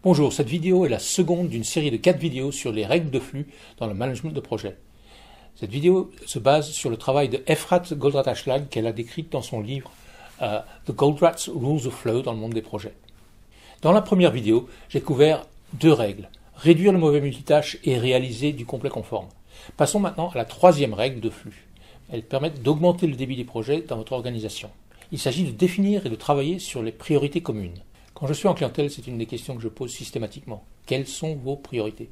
Bonjour, cette vidéo est la seconde d'une série de 4 vidéos sur les règles de flux dans le management de projet. Cette vidéo se base sur le travail de Efrat Goldratt-Ashlag qu'elle a décrit dans son livre The Goldratt's Rules of Flow dans le monde des projets. Dans la première vidéo, j'ai couvert 2 règles, réduire le mauvais multitâche et réaliser du complet conforme. Passons maintenant à la troisième règle de flux. Elle permet d'augmenter le débit des projets dans votre organisation. Il s'agit de définir et de travailler sur les priorités communes. Quand je suis en clientèle, c'est une des questions que je pose systématiquement. Quelles sont vos priorités?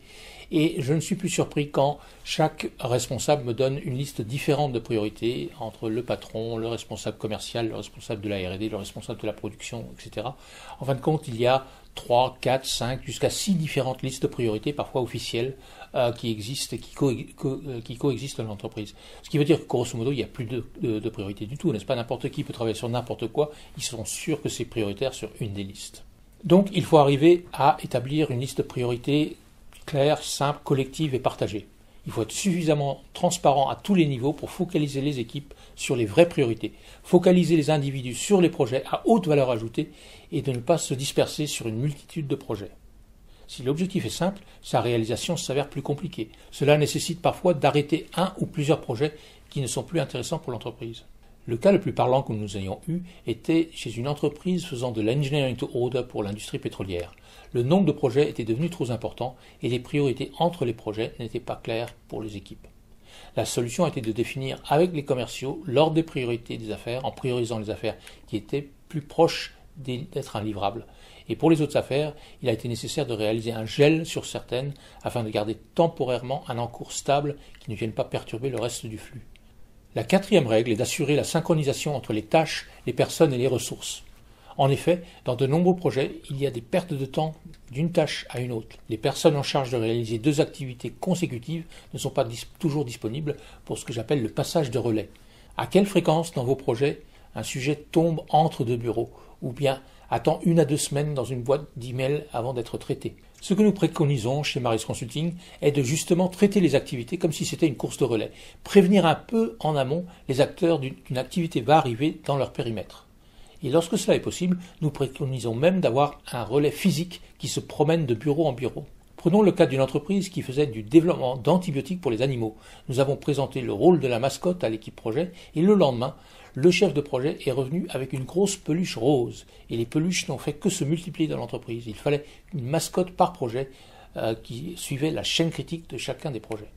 Et je ne suis plus surpris quand chaque responsable me donne une liste différente de priorités entre le patron, le responsable commercial, le responsable de la R&D, le responsable de la production, etc. En fin de compte, il y a 3, 4, 5, jusqu'à 6 différentes listes de priorités, parfois officielles, qui existent et qui coexistent dans l'entreprise. Ce qui veut dire que, grosso modo, il n'y a plus de priorités du tout, n'est-ce pas? N'importe qui peut travailler sur n'importe quoi, ils sont sûrs que c'est prioritaire sur une des listes. Donc, il faut arriver à établir une liste de priorités claire, simple, collective et partagée. Il faut être suffisamment transparent à tous les niveaux pour focaliser les équipes sur les vraies priorités, focaliser les individus sur les projets à haute valeur ajoutée et de ne pas se disperser sur une multitude de projets. Si l'objectif est simple, sa réalisation s'avère plus compliquée. Cela nécessite parfois d'arrêter un ou plusieurs projets qui ne sont plus intéressants pour l'entreprise. Le cas le plus parlant que nous ayons eu était chez une entreprise faisant de l'engineering to order pour l'industrie pétrolière. Le nombre de projets était devenu trop important et les priorités entre les projets n'étaient pas claires pour les équipes. La solution était de définir avec les commerciaux l'ordre des priorités des affaires en priorisant les affaires qui étaient plus proches d'être un livrable. Et pour les autres affaires, il a été nécessaire de réaliser un gel sur certaines afin de garder temporairement un encours stable qui ne vienne pas perturber le reste du flux. La quatrième règle est d'assurer la synchronisation entre les tâches, les personnes et les ressources. En effet, dans de nombreux projets, il y a des pertes de temps d'une tâche à une autre. Les personnes en charge de réaliser 2 activités consécutives ne sont pas toujours disponibles pour ce que j'appelle le passage de relais. À quelle fréquence dans vos projets un sujet tombe entre 2 bureaux ou bien attend 1 à 2 semaines dans une boîte d'email avant d'être traité? Ce que nous préconisons chez Maris Consulting est de justement traiter les activités comme si c'était une course de relais. Prévenir un peu en amont les acteurs qu'une activité va arriver dans leur périmètre. Et lorsque cela est possible, nous préconisons même d'avoir un relais physique qui se promène de bureau en bureau. Prenons le cas d'une entreprise qui faisait du développement d'antibiotiques pour les animaux. Nous avons présenté le rôle de la mascotte à l'équipe projet et le lendemain, le chef de projet est revenu avec une grosse peluche rose. Et les peluches n'ont fait que se multiplier dans l'entreprise. Il fallait une mascotte par projet qui suivait la chaîne critique de chacun des projets.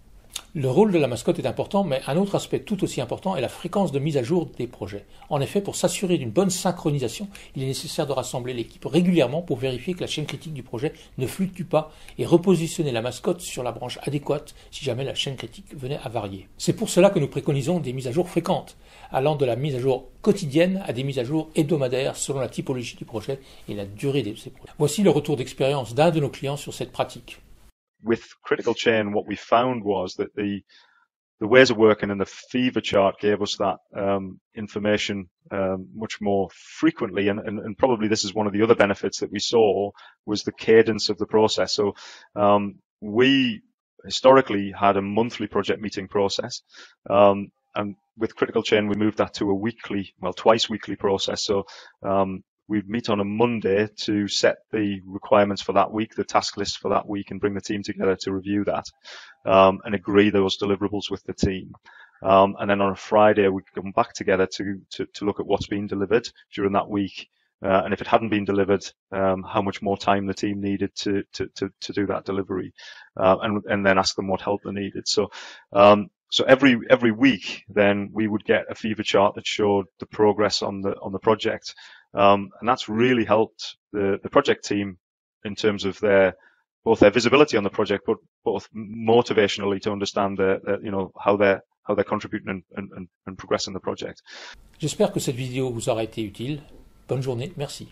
Le rôle de la mascotte est important, mais un autre aspect tout aussi important est la fréquence de mise à jour des projets. En effet, pour s'assurer d'une bonne synchronisation, il est nécessaire de rassembler l'équipe régulièrement pour vérifier que la chaîne critique du projet ne fluctue pas et repositionner la mascotte sur la branche adéquate si jamais la chaîne critique venait à varier. C'est pour cela que nous préconisons des mises à jour fréquentes, allant de la mise à jour quotidienne à des mises à jour hebdomadaires selon la typologie du projet et la durée de ces projets. Voici le retour d'expérience d'un de nos clients sur cette pratique. With Critical Chain, what we found was that the ways of working and the fever chart gave us that information much more frequently, and probably this is one of the other benefits that we saw was the cadence of the process. So we historically had a monthly project meeting process, and with Critical Chain we moved that to a weekly, well, twice weekly process. So we'd meet on a Monday to set the requirements for that week, the task list for that week, and bring the team together to review that and agree those deliverables with the team. And then on a Friday, we'd come back together to look at what's been delivered during that week. And if it hadn't been delivered, how much more time the team needed to do that delivery, and then ask them what help they needed. So every week, then we would get a fever chart that showed the progress on the project. And that's really helped the project team in terms of both their visibility on the project, but both motivationally to understand how they're contributing and progressing the project. J'espère que cette vidéo vous aura été utile. Bonne journée, merci.